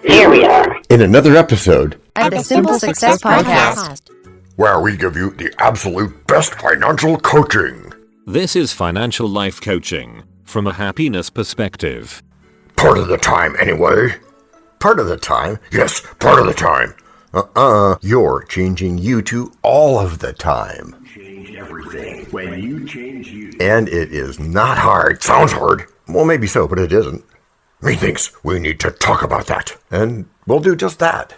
Here we are in another episode of the Simple Success Podcast, where we give you the absolute best financial coaching. This is financial life coaching from a happiness perspective. Part of the time, anyway. Part of the time. Yes, part of the time. You're changing you to all of the time. Change everything when you change you. And it is not hard. Sounds hard. Well, maybe so, but it isn't. Methinks we need to talk about that. And we'll do just that.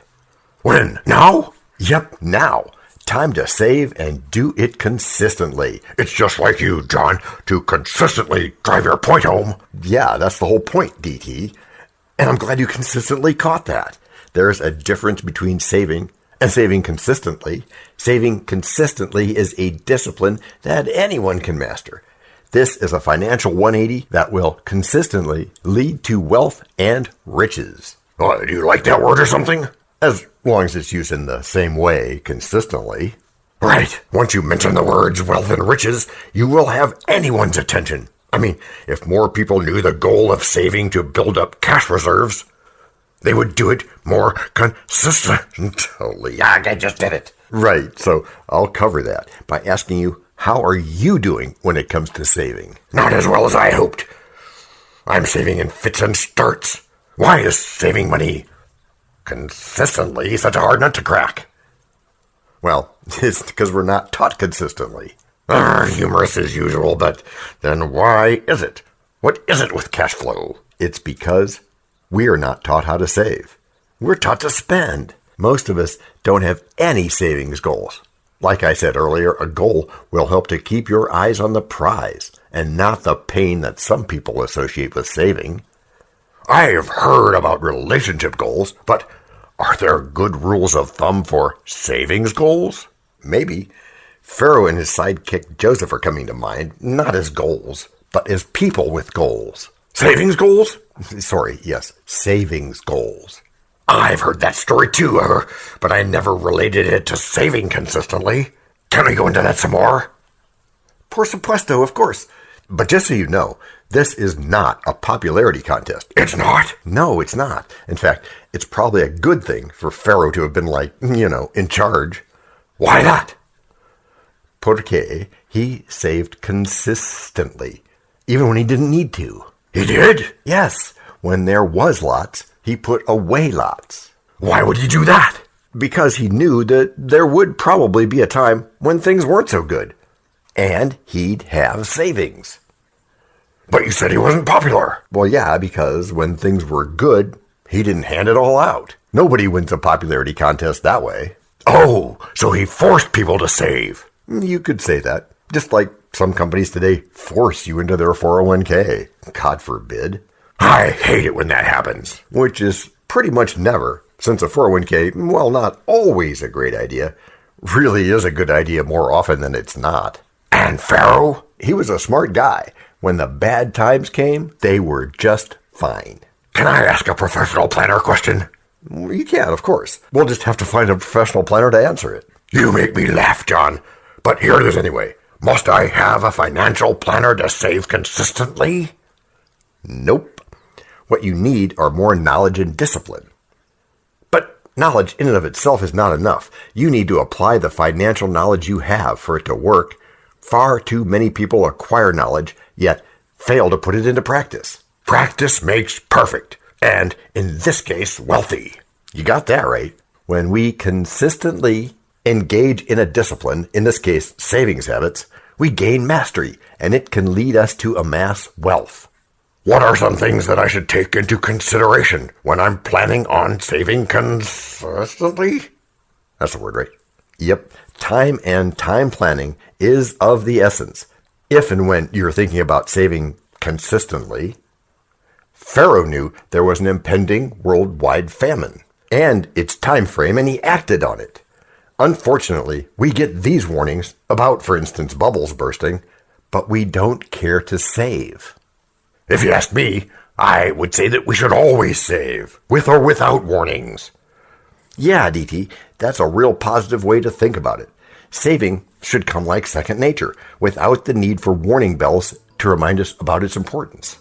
When? Now? Yep, now. Time to save and do it consistently. It's just like you, John, to consistently drive your point home. Yeah, that's the whole point, DT. And I'm glad you consistently caught that. There's a difference between saving and saving consistently. Saving consistently is a discipline that anyone can master. This is a financial 180 that will consistently lead to wealth and riches. Do you like that word or something? As long as it's used in the same way consistently. Right. Once you mention the words wealth and riches, you will have anyone's attention. I mean, if more people knew the goal of saving to build up cash reserves, they would do it more consistently. I just did it. Right, so I'll cover that by asking you, how are you doing when it comes to saving? Not as well as I hoped. I'm saving in fits and starts. Why is saving money consistently such a hard nut to crack? Well, it's because we're not taught consistently. Humorous as usual, but then why is it? What is it with cash flow? It's because we are not taught how to save. We're taught to spend. Most of us don't have any savings goals. Like I said earlier, a goal will help to keep your eyes on the prize and not the pain that some people associate with saving. I've heard about relationship goals, but are there good rules of thumb for savings goals? Maybe. Pharaoh and his sidekick Joseph are coming to mind, not as goals, but as people with goals. Savings goals? Sorry, yes, savings goals. I've heard that story too, but I never related it to saving consistently. Can we go into that some more? Por supuesto, of course. But just so you know, this is not a popularity contest. It's not? No, it's not. In fact, it's probably a good thing for Pharaoh to have been in charge. Why not? Porque he saved consistently, even when he didn't need to. He did? Yes. When there was lots, he put away lots. Why would he do that? Because he knew that there would probably be a time when things weren't so good. And he'd have savings. But you said he wasn't popular. Well, yeah, because when things were good, he didn't hand it all out. Nobody wins a popularity contest that way. Oh, so he forced people to save. You could say that. Just like some companies today force you into their 401k. God forbid. I hate it when that happens. Which is pretty much never, since a 401k, while not always a great idea, really is a good idea more often than it's not. And Pharaoh? He was a smart guy. When the bad times came, they were just fine. Can I ask a professional planner question? You can, of course. We'll just have to find a professional planner to answer it. You make me laugh, John. But here it is anyway. Must I have a financial planner to save consistently? Nope. What you need are more knowledge and discipline. But knowledge in and of itself is not enough. You need to apply the financial knowledge you have for it to work. Far too many people acquire knowledge, yet fail to put it into practice. Practice makes perfect, and in this case, wealthy. You got that right. When we consistently engage in a discipline, in this case, savings habits, we gain mastery, and it can lead us to amass wealth. What are some things that I should take into consideration when I'm planning on saving consistently? That's the word, right? Yep. Time and time planning is of the essence. If and when you're thinking about saving consistently, Pharaoh knew there was an impending worldwide famine and its time frame, and he acted on it. Unfortunately, we get these warnings about, for instance, bubbles bursting, but we don't care to save. If you ask me, I would say that we should always save, with or without warnings. Yeah, DT, that's a real positive way to think about it. Saving should come like second nature, without the need for warning bells to remind us about its importance.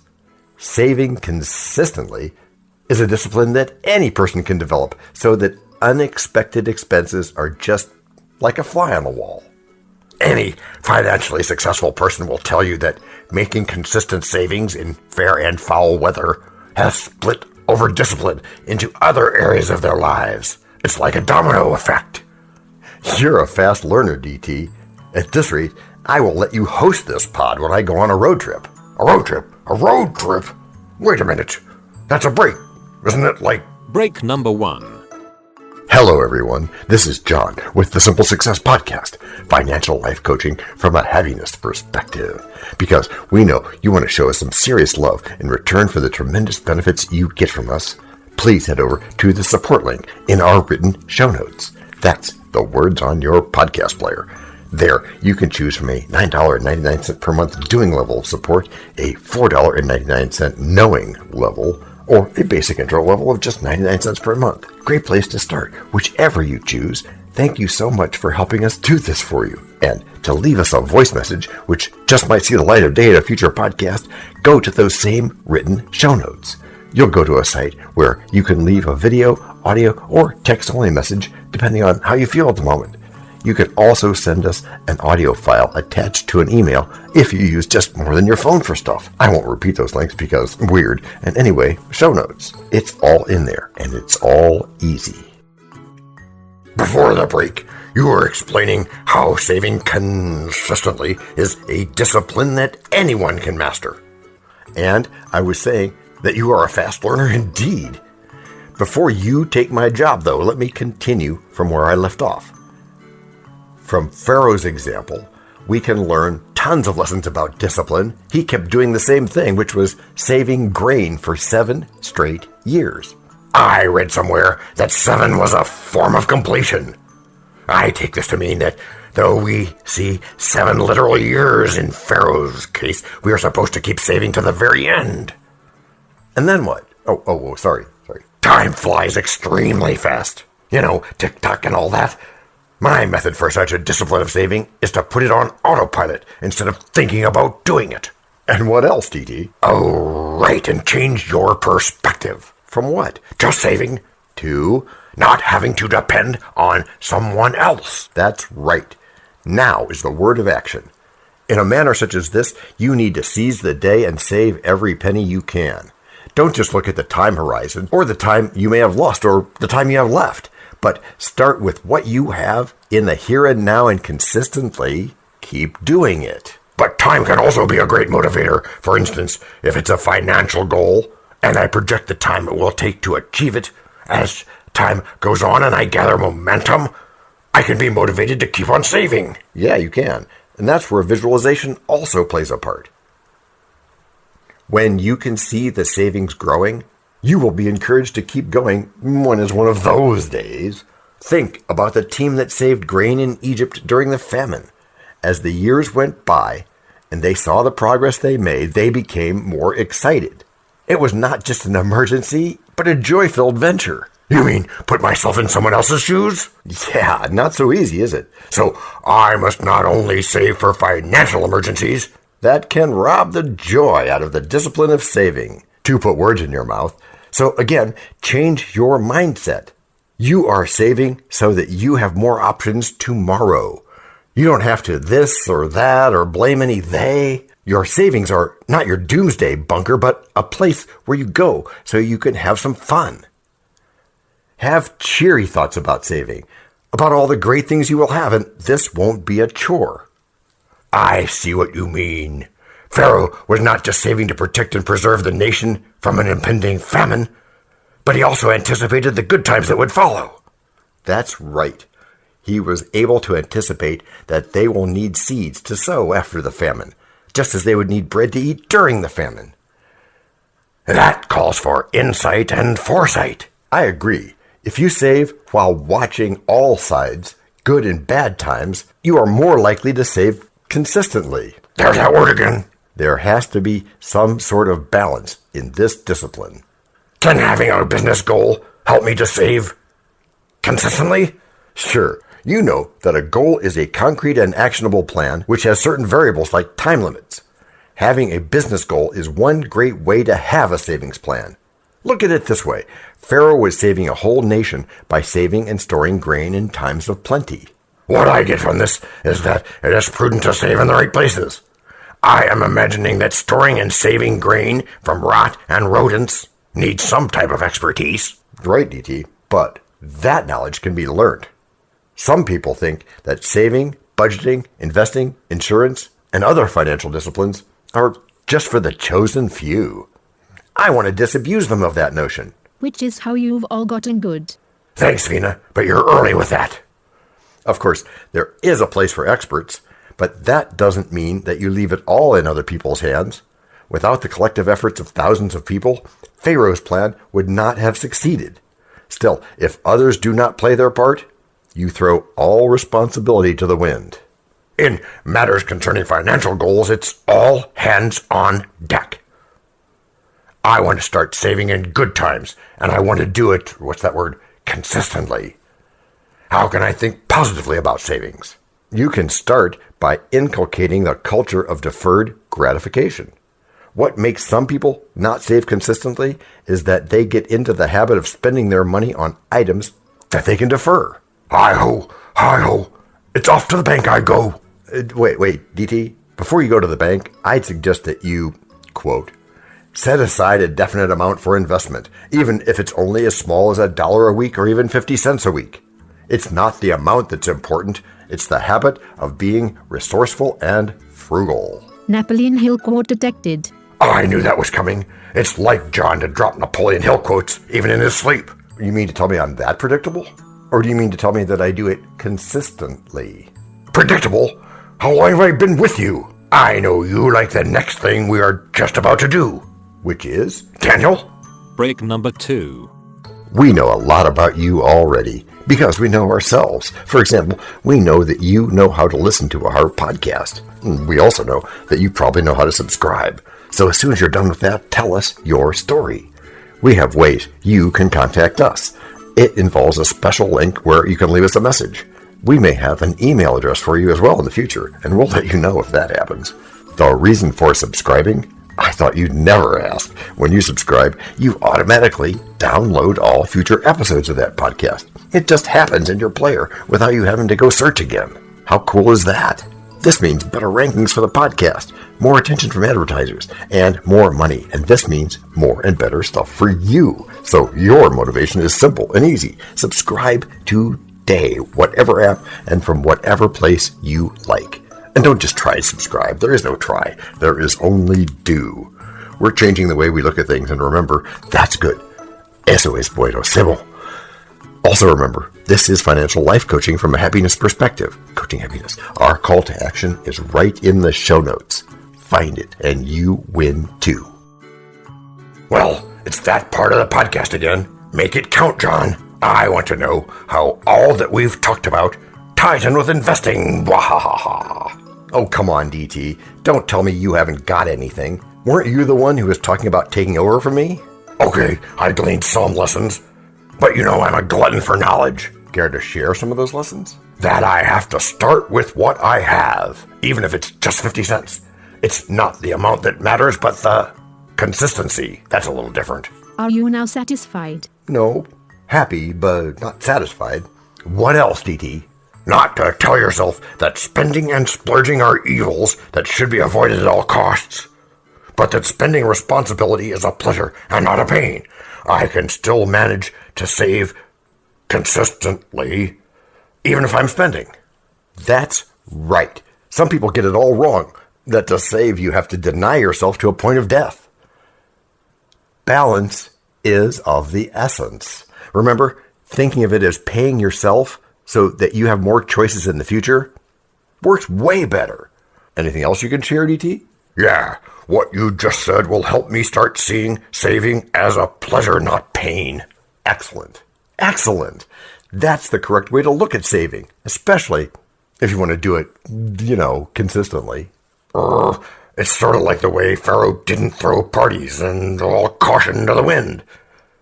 Saving consistently is a discipline that any person can develop so that unexpected expenses are just like a fly on the wall. Any financially successful person will tell you that making consistent savings in fair and foul weather has split over discipline into other areas of their lives. It's like a domino effect. You're a fast learner, DT. At this rate, I will let you host this pod when I go on a road trip. A road trip? A road trip? Wait a minute. That's a break, isn't it? Like... Break number 1. Hello, everyone. This is John with the Simple Success Podcast, financial life coaching from a happiness perspective. Because we know you want to show us some serious love in return for the tremendous benefits you get from us. Please head over to the support link in our written show notes. That's the words on your podcast player. There, you can choose from a $9.99 per month doing level of support, a $4.99 knowing level, or a basic intro level of just 99 cents per month. Great place to start, whichever you choose. Thank you so much for helping us do this for you. And to leave us a voice message, which just might see the light of day in a future podcast, go to those same written show notes. You'll go to a site where you can leave a video, audio, or text-only message, depending on how you feel at the moment. You can also send us an audio file attached to an email if you use just more than your phone for stuff. I won't repeat those links because weird. And anyway, show notes. It's all in there, and it's all easy. Before the break, you were explaining how saving consistently is a discipline that anyone can master. And I was saying that you are a fast learner indeed. Before you take my job, though, let me continue from where I left off. From Pharaoh's example, we can learn tons of lessons about discipline. He kept doing the same thing, which was saving grain for 7 straight years. I read somewhere that 7 was a form of completion. I take this to mean that though we see 7 literal years in Pharaoh's case, we are supposed to keep saving to the very end. And then what? Oh, sorry. Time flies extremely fast. You know, tick-tock and all that. My method for such a discipline of saving is to put it on autopilot instead of thinking about doing it. And what else, DT? Oh, right, and change your perspective. From what? Just saving to not having to depend on someone else. That's right. Now is the word of action. In a manner such as this, you need to seize the day and save every penny you can. Don't just look at the time horizon, or the time you may have lost, or the time you have left. But start with what you have in the here and now and consistently keep doing it. But time can also be a great motivator. For instance, if it's a financial goal, and I project the time it will take to achieve it, as time goes on and I gather momentum, I can be motivated to keep on saving. Yeah, you can. And that's where visualization also plays a part. When you can see the savings growing, you will be encouraged to keep going when it's one of those days. Think about the team that saved grain in Egypt during the famine. As the years went by and they saw the progress they made, they became more excited. It was not just an emergency, but a joy-filled venture. You mean put myself in someone else's shoes? Yeah, not so easy, is it? So I must not only save for financial emergencies. That can rob the joy out of the discipline of saving. To put words in your mouth. So again, change your mindset. You are saving so that you have more options tomorrow. You don't have to this or that or blame any they. Your savings are not your doomsday bunker, but a place where you go so you can have some fun. Have cheery thoughts about saving, about all the great things you will have, and this won't be a chore. I see what you mean. Pharaoh was not just saving to protect and preserve the nation from an impending famine, but he also anticipated the good times that would follow. That's right. He was able to anticipate that they will need seeds to sow after the famine, just as they would need bread to eat during the famine. That calls for insight and foresight. I agree. If you save while watching all sides, good and bad times, you are more likely to save consistently. There's that word again. There has to be some sort of balance in this discipline. Can having a business goal help me to save consistently? Sure. You know that a goal is a concrete and actionable plan which has certain variables like time limits. Having a business goal is one great way to have a savings plan. Look at it this way. Pharaoh was saving a whole nation by saving and storing grain in times of plenty. What I get from this is that it is prudent to save in the right places. I am imagining that storing and saving grain from rot and rodents needs some type of expertise. Right, DT, but that knowledge can be learned. Some people think that saving, budgeting, investing, insurance, and other financial disciplines are just for the chosen few. I want to disabuse them of that notion. Which is how you've all gotten good. Thanks, Vina, but you're early with that. Of course, there is a place for experts, but that doesn't mean that you leave it all in other people's hands. Without the collective efforts of thousands of people, Pharaoh's plan would not have succeeded. Still, if others do not play their part, you throw all responsibility to the wind. In matters concerning financial goals, it's all hands on deck. I want to start saving in good times, and I want to do it, consistently. How can I think positively about savings? You can start by inculcating the culture of deferred gratification. What makes some people not save consistently is that they get into the habit of spending their money on items that they can defer. Hi-ho, hi-ho, it's off to the bank I go. Wait, DT, before you go to the bank, I'd suggest that you, quote, set aside a definite amount for investment, even if it's only as small as $1 a week or even 50 cents a week. It's not the amount that's important, it's the habit of being resourceful and frugal. Napoleon Hill quote detected. I knew that was coming. It's like John to drop Napoleon Hill quotes, even in his sleep. You mean to tell me I'm that predictable? Or do you mean to tell me that I do it consistently? Predictable? How long have I been with you? I know you like the next thing we are just about to do. Which is? Daniel? Break number 2. We know a lot about you already because we know ourselves. For example, we know that you know how to listen to our podcast. We also know that you probably know how to subscribe. So as soon as you're done with that, tell us your story. We have ways you can contact us. It involves a special link where you can leave us a message. We may have an email address for you as well in the future, and we'll let you know if that happens. The reason for subscribing? I thought you'd never ask. When you subscribe, you automatically download all future episodes of that podcast. It just happens in your player without you having to go search again. How cool is that? This means better rankings for the podcast, more attention from advertisers, and more money. And this means more and better stuff for you. So your motivation is simple and easy. Subscribe today, whatever app and from whatever place you like. And don't just try to subscribe. There is no try. There is only do. We're changing the way we look at things, and remember, that's good. Eso es bueno, Sybil. Also remember, this is financial life coaching from a happiness perspective. Coaching happiness. Our call to action is right in the show notes. Find it, and you win too. Well, it's that part of the podcast again. Make it count, John. I want to know how all that we've talked about ties in with investing. Wahahaha. Oh, come on, DT. Don't tell me you haven't got anything. Weren't you the one who was talking about taking over from me? Okay, I gleaned some lessons. But you know I'm a glutton for knowledge. Care to share some of those lessons? That I have to start with what I have, even if it's just 50 cents. It's not the amount that matters, but the consistency. That's a little different. Are you now satisfied? No. Happy, but not satisfied. What else, DT? Not to tell yourself that spending and splurging are evils that should be avoided at all costs, but that spending responsibility is a pleasure and not a pain. I can still manage to save consistently, even if I'm spending. That's right. Some people get it all wrong, that to save you have to deny yourself to a point of death. Balance is of the essence. Remember, thinking of it as paying yourself so that you have more choices in the future works way better. Anything else you can share, DT? Yeah, what you just said will help me start seeing saving as a pleasure, not pain. Excellent. Excellent. That's the correct way to look at saving, especially if you want to do it, consistently. It's sort of like the way Pharaoh didn't throw parties and all caution to the wind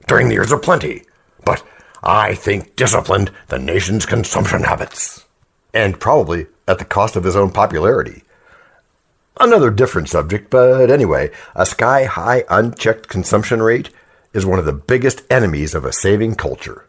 during the years of plenty. But I think disciplined the nation's consumption habits. And probably at the cost of his own popularity. Another different subject, but anyway, a sky-high unchecked consumption rate is one of the biggest enemies of a saving culture.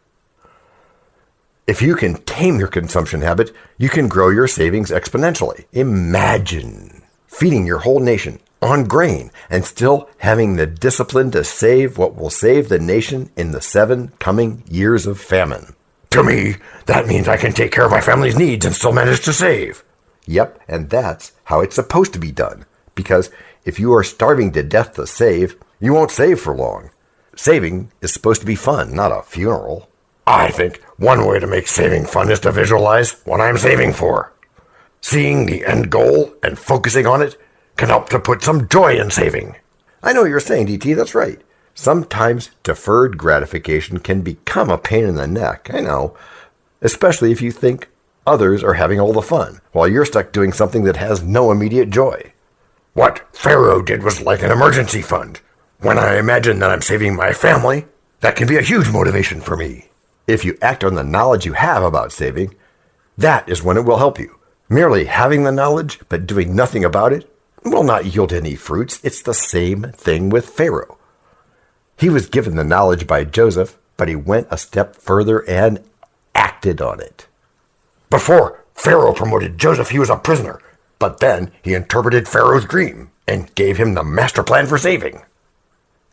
If you can tame your consumption habit, you can grow your savings exponentially. Imagine feeding your whole nation on grain and still having the discipline to save what will save the nation in the 7 coming years of famine. To me, that means I can take care of my family's needs and still manage to save. Yep, and that's how it's supposed to be done. Because if you are starving to death to save, you won't save for long. Saving is supposed to be fun, not a funeral. I think one way to make saving fun is to visualize what I'm saving for. Seeing the end goal and focusing on it can help to put some joy in saving. I know what you're saying, DT, that's right. Sometimes deferred gratification can become a pain in the neck, I know. Especially if you think others are having all the fun, while you're stuck doing something that has no immediate joy. What Pharaoh did was like an emergency fund. When I imagine that I'm saving my family, that can be a huge motivation for me. If you act on the knowledge you have about saving, that is when it will help you. Merely having the knowledge, but doing nothing about it, will not yield any fruits. It's the same thing with Pharaoh. He was given the knowledge by Joseph, but he went a step further and acted on it. Before Pharaoh promoted Joseph, he was a prisoner. But then he interpreted Pharaoh's dream and gave him the master plan for saving.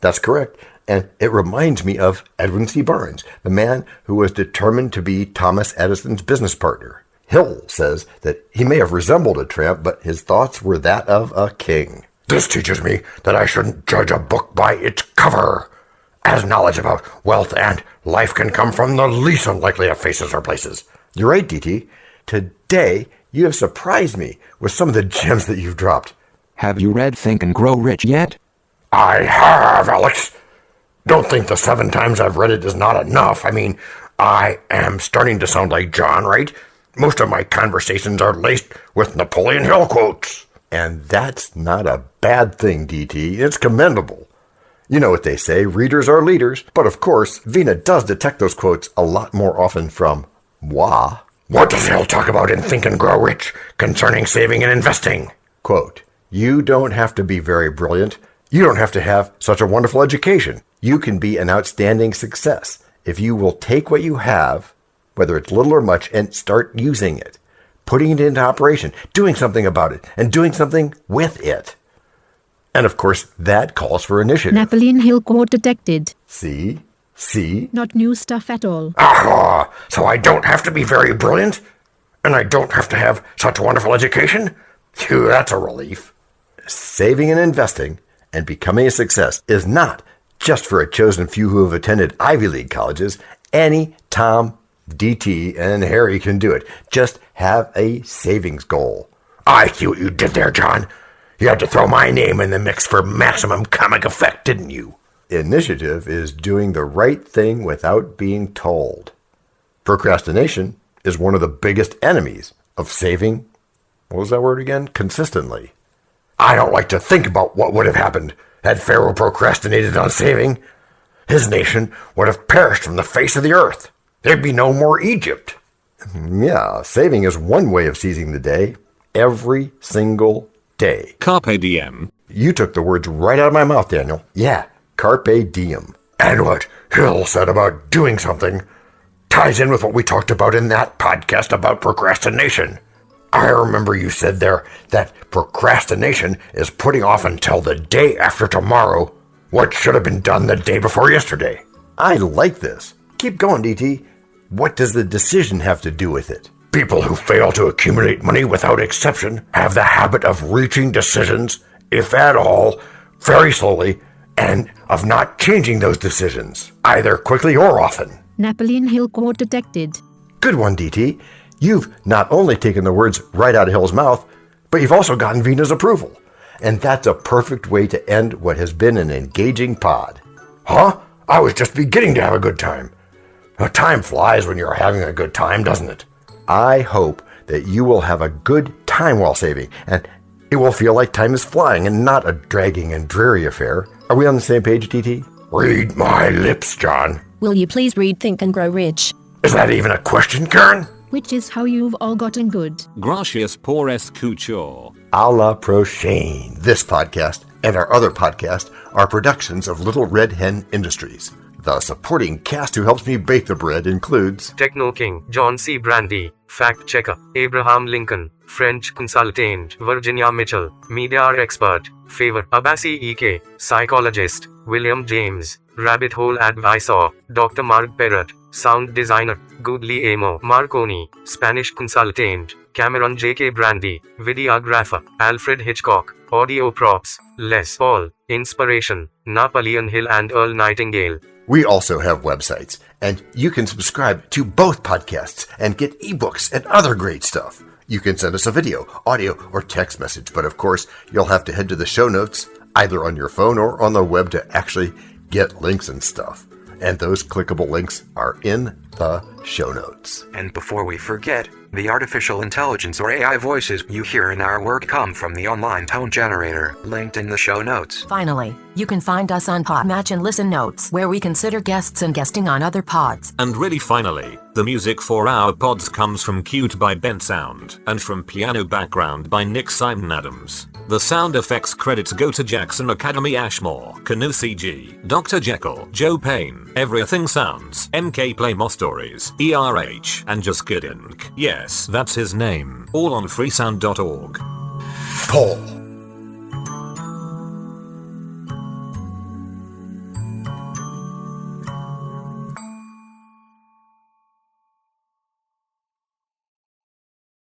That's correct. And it reminds me of Edwin C. Barnes, the man who was determined to be Thomas Edison's business partner. Hill says that he may have resembled a tramp, but his thoughts were that of a king. This teaches me that I shouldn't judge a book by its cover, as knowledge about wealth and life can come from the least unlikely of faces or places. You're right, DT. Today, you have surprised me with some of the gems that you've dropped. Have you read Think and Grow Rich yet? I have, Alex. Don't think the 7 times I've read it is not enough. I mean, I am starting to sound like John, right? Most of my conversations are laced with Napoleon Hill quotes. And that's not a bad thing, DT. It's commendable. You know what they say, readers are leaders. But of course, Vina does detect those quotes a lot more often from moi. What does Hill talk about in Think and Grow Rich concerning saving and investing? Quote, you don't have to be very brilliant. You don't have to have such a wonderful education. You can be an outstanding success if you will take what you have, whether it's little or much, and start using it, putting it into operation, doing something about it, and doing something with it. And of course, that calls for initiative. Napoleon Hill quote detected. See? Not new stuff at all. Aha! So I don't have to be very brilliant? And I don't have to have such a wonderful education? Phew, that's a relief. Saving and investing and becoming a success is not just for a chosen few who have attended Ivy League colleges. Any Tom, DT, and Harry can do it. Just have a savings goal. I see what you did there, John. You had to throw my name in the mix for maximum comic effect, didn't you? Initiative is doing the right thing without being told. Procrastination is one of the biggest enemies of saving, what was that word again? Consistently. I don't like to think about what would have happened had Pharaoh procrastinated on saving. His nation would have perished from the face of the earth. There'd be no more Egypt. Yeah, saving is one way of seizing the day, every single day. Carpe diem. You took the words right out of my mouth, Daniel. Yeah, carpe diem. And what Hill said about doing something ties in with what we talked about in that podcast about procrastination. I remember you said there that procrastination is putting off until the day after tomorrow what should have been done the day before yesterday. I like this. Keep going, DT. What does the decision have to do with it? People who fail to accumulate money without exception have the habit of reaching decisions, if at all, very slowly, and of not changing those decisions, either quickly or often. Napoleon Hill quote detected. Good one, DT. You've not only taken the words right out of Hill's mouth, but you've also gotten Vina's approval. And that's a perfect way to end what has been an engaging pod. Huh? I was just beginning to have a good time. Time flies when you're having a good time, doesn't it? I hope that you will have a good time while saving, and it will feel like time is flying and not a dragging and dreary affair. Are we on the same page, DT? Read my lips, John. Will you please read Think and Grow Rich? Is that even a question, Karen? Which is how you've all gotten good. Gracias por escuchar. A la prochaine. This podcast and our other podcasts are productions of Little Red Hen Industries. The supporting cast who helps me bake the bread includes Techno King, John C. Brandy, Fact Checker, Abraham Lincoln, French Consultant, Virginia Mitchell, Media Expert, Favor, Abasi E.K., Psychologist, William James, Rabbit Hole Advisor, Dr. Mark Perrott, Sound Designer, Goodly Amo, Marconi, Spanish Consultant, Cameron J.K. Brandy, Videographer, Alfred Hitchcock, Audio Props, Les Paul, Inspiration, Napoleon Hill and Earl Nightingale. We also have websites, and you can subscribe to both podcasts and get ebooks and other great stuff. You can send us a video, audio, or text message, but of course, you'll have to head to the show notes, either on your phone or on the web to actually get links and stuff. And those clickable links are in the show notes. And before we forget, the artificial intelligence or AI voices you hear in our work come from the online tone generator, linked in the show notes. Finally, you can find us on Podmatch and Listen Notes, where we consider guests and guesting on other pods. And really finally, the music for our pods comes from Cute by Ben Sound, and from Piano Background by Nick Simon Adams. The sound effects credits go to Jackson Academy Ashmore, Canoe CG, Dr. Jekyll, Joe Payne, Everything Sounds, MK Play More Stories, ERH, and Just Good Inc. Yes, that's his name. All on freesound.org. Paul.